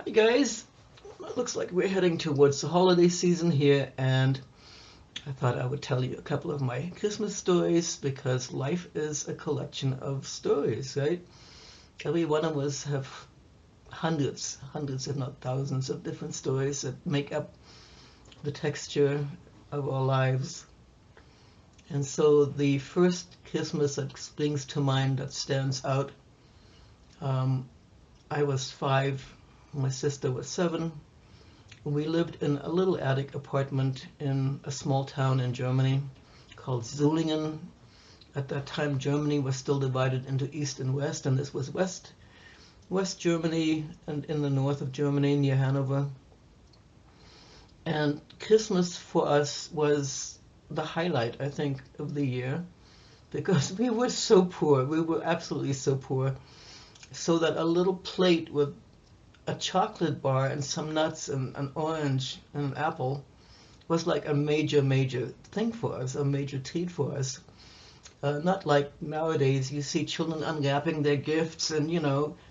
Hi guys, it looks like we're heading towards the holiday season here, and I thought I would tell you a couple of my Christmas stories because life is a collection of stories, right? Every one of us have hundreds if not thousands of different stories that make up the texture of our lives. And so the first Christmas that springs to mind that stands out, um, I was 5, my sister was 7. We lived in a little attic apartment in a small town in Germany called Zulingen. At that time, Germany was still divided into East and West, and this was West Germany and in the north of Germany near Hanover. And Christmas for us was the highlight, I think, of the year because we were so poor. We were absolutely so poor. So that a little plate with a chocolate bar and some nuts and an orange and an apple was like a major thing for us, a major treat for us. Not like nowadays you see children unwrapping their gifts and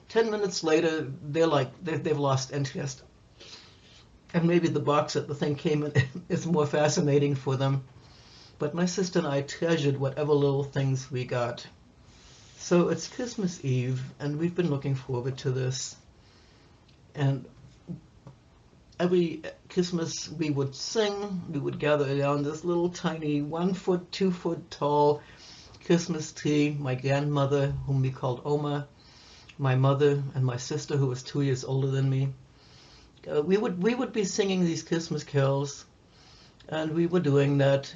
10 minutes later they've lost interest. And maybe the box that the thing came in is more fascinating for them. But my sister and I treasured whatever little things we got. So it's Christmas Eve and we've been looking forward to this. And every Christmas we would sing, we would gather around this little tiny 1 foot, 2 foot tall Christmas tree. My grandmother, whom we called Oma, my mother, and my sister, who was 2 years older than me. We would be singing these Christmas carols, and we were doing that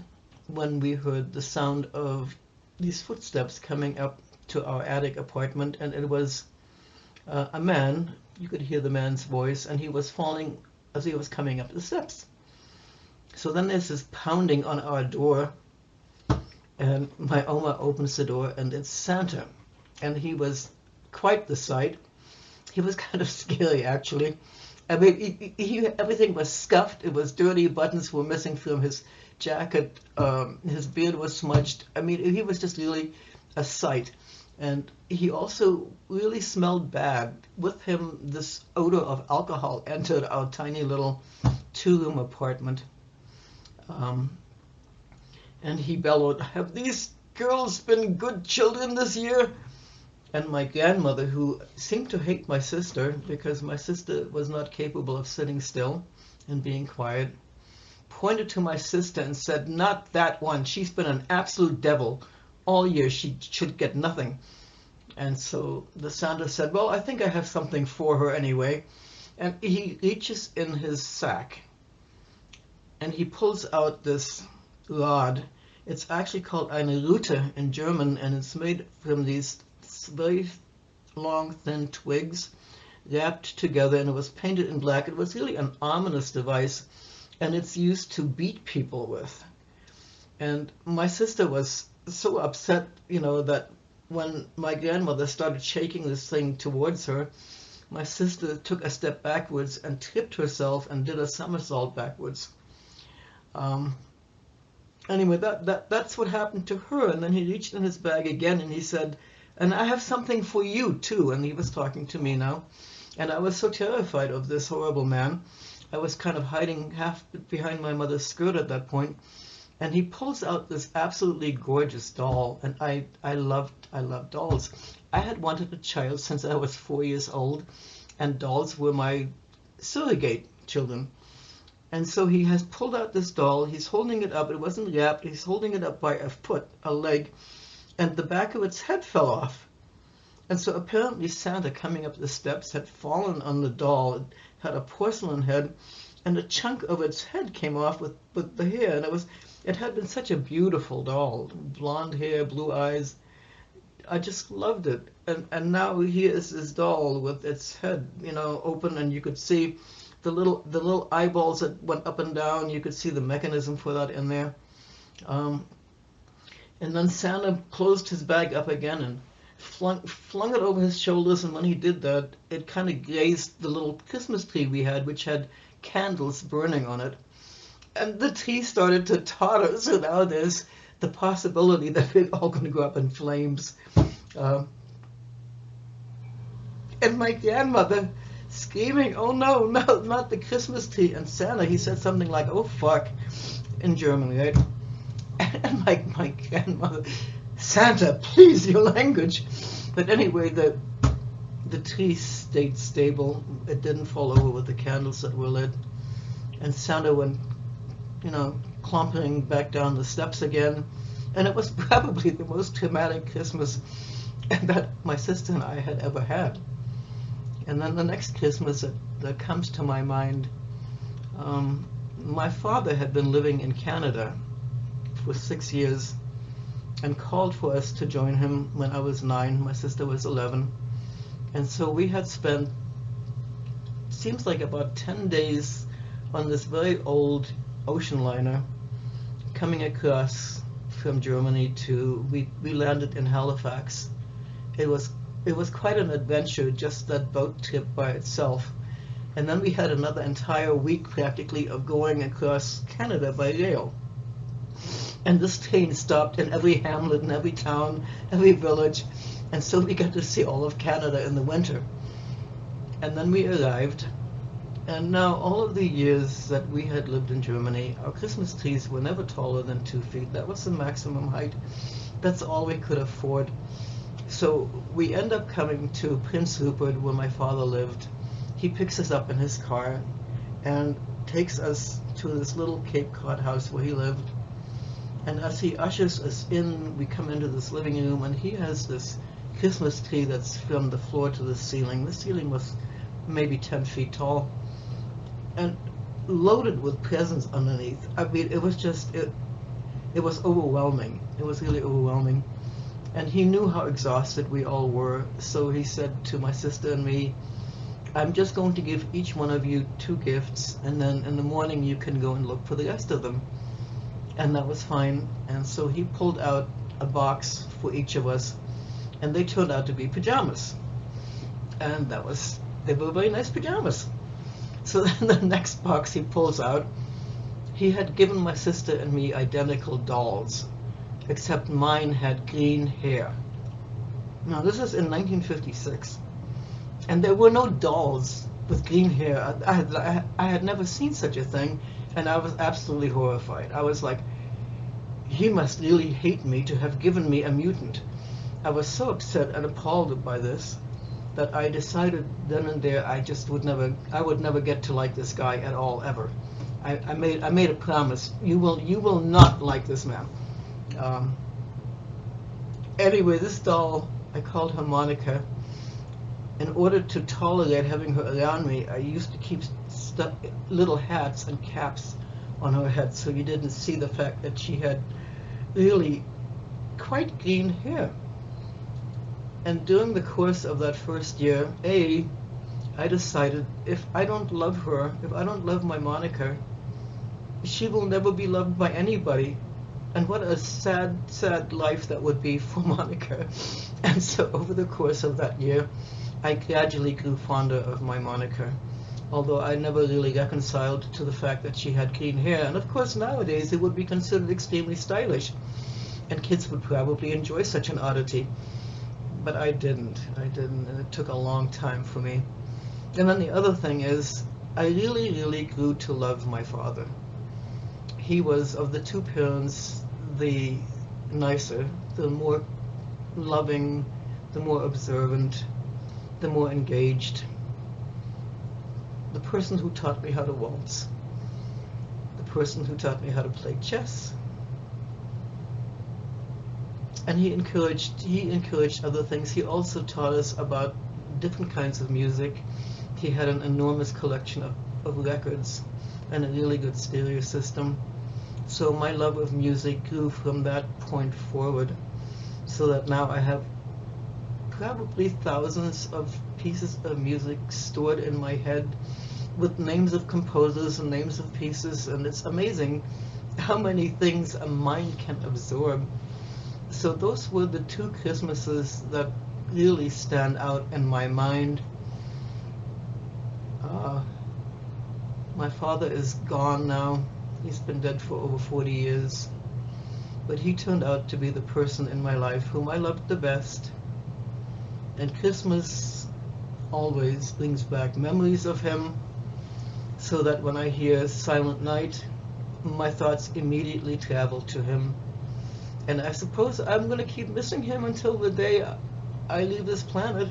when we heard the sound of these footsteps coming up to our attic apartment, and it was a man. You could hear the man's voice, and he was falling as he was coming up the steps. So then there's this pounding on our door, and my Oma opens the door, and it's Santa. And he was quite the sight. He was kind of scary, actually. I mean, everything was scuffed. It was dirty. Buttons were missing from his jacket. His beard was smudged. I mean, he was just really a sight. And he also really smelled bad. With him, this odor of alcohol entered our tiny little 2-room apartment. And he bellowed, "Have these girls been good children this year?" And my grandmother, who seemed to hate my sister because my sister was not capable of sitting still and being quiet, pointed to my sister and said, "Not that one. She's been an absolute devil. All year she should get nothing." And so the Santa said, "Well, I think I have something for her anyway." And he reaches in his sack and he pulls out this rod. It's actually called eine Rute in German, and it's made from these very long, thin twigs wrapped together, and it was painted in black. It was really an ominous device, and it's used to beat people with. And my sister was so upset, that when my grandmother started shaking this thing towards her, my sister took a step backwards and tripped herself and did a somersault backwards. Anyway, that's what happened to her. And then he reached in his bag again and he said, "And I have something for you too." And he was talking to me now. And I was so terrified of this horrible man. I was kind of hiding half behind my mother's skirt at that point. And he pulls out this absolutely gorgeous doll. And I loved dolls. I had wanted a child since I was 4 years old. And dolls were my surrogate children. And so he has pulled out this doll. He's holding it up. It wasn't wrapped. He's holding it up by a foot, a leg. And the back of its head fell off. And so apparently Santa, coming up the steps, had fallen on the doll. It had a porcelain head, and a chunk of its head came off with the hair. And it had been such a beautiful doll, blonde hair, blue eyes. I just loved it. And now here is this doll with its head, open, and you could see the little eyeballs that went up and down. You could see the mechanism for that in there. And then Santa closed his bag up again and flung it over his shoulders, and when he did that, it kind of grazed the little Christmas tree we had, which had candles burning on it. And the tree started to totter, so now there's the possibility that we're all going to go up in flames. And my grandmother screaming, "Oh no, no, not the Christmas tree!" And Santa, he said something like, "Oh fuck," in German, right? And my grandmother, "Santa, please, your language." But anyway, the tree stayed stable. It didn't fall over with the candles that were lit. And Santa went, clomping back down the steps again. And it was probably the most traumatic Christmas that my sister and I had ever had. And then the next Christmas that comes to my mind, my father had been living in Canada for 6 years and called for us to join him when I was 9, my sister was 11. And so we had spent, seems like about 10 days on this very old ocean liner coming across from Germany to, we landed in Halifax. It was quite an adventure, just that boat trip by itself. And then we had another entire week practically of going across Canada by rail. And this train stopped in every hamlet, in every town, every village. And so we got to see all of Canada in the winter. And then we arrived. And now all of the years that we had lived in Germany, our Christmas trees were never taller than 2 feet. That was the maximum height. That's all we could afford. So we end up coming to Prince Rupert, where my father lived. He picks us up in his car and takes us to this little Cape Cod house where he lived. And as he ushers us in, we come into this living room, and he has this Christmas tree that's from the floor to the ceiling. The ceiling was maybe 10 feet tall and loaded with presents underneath. I mean, it was just, it was overwhelming. It was really overwhelming. And he knew how exhausted we all were, so he said to my sister and me, "I'm just going to give each one of you 2 gifts, and then in the morning you can go and look for the rest of them." And that was fine. And so he pulled out a box for each of us, and they turned out to be pajamas. And they were very nice pajamas. So then the next box he pulls out, he had given my sister and me identical dolls, except mine had green hair. Now this is in 1956, and there were no dolls with green hair. I had never seen such a thing, and I was absolutely horrified. I was like, he must really hate me to have given me a mutant. I was so upset and appalled by this that I decided then and there I would never get to like this guy at all, ever. I made a promise. You will not like this man. Anyway, this doll, I called her Monica. In order to tolerate having her around me, I used to keep little hats and caps on her head, so you didn't see the fact that she had really quite green hair. And during the course of that first year, I decided if I don't love her, if I don't love my Monica, she will never be loved by anybody. And what a sad, sad life that would be for Monica. And so over the course of that year, I gradually grew fonder of my Monica, although I never really reconciled to the fact that she had green hair. And of course nowadays it would be considered extremely stylish, and kids would probably enjoy such an oddity. But I didn't, and it took a long time for me. And then the other thing is, I really, really grew to love my father. He was, of the 2 parents, the nicer, the more loving, the more observant, the more engaged. The person who taught me how to waltz. The person who taught me how to play chess. And he encouraged other things. He also taught us about different kinds of music. He had an enormous collection of records and a really good stereo system. So my love of music grew from that point forward, so that now I have probably thousands of pieces of music stored in my head with names of composers and names of pieces, and it's amazing how many things a mind can absorb. So those were the 2 Christmases that really stand out in my mind. My father is gone now. He's been dead for over 40 years. But he turned out to be the person in my life whom I loved the best. And Christmas always brings back memories of him, so that when I hear Silent Night, my thoughts immediately travel to him. And I suppose I'm going to keep missing him until the day I leave this planet.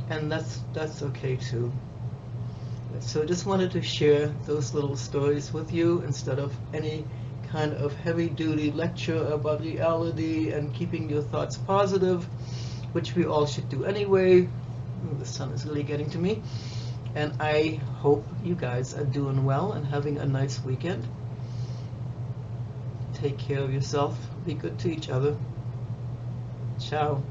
And that's okay too. So I just wanted to share those little stories with you instead of any kind of heavy-duty lecture about reality and keeping your thoughts positive, which we all should do anyway. The sun is really getting to me. And I hope you guys are doing well and having a nice weekend. Take care of yourself. Be good to each other. Ciao.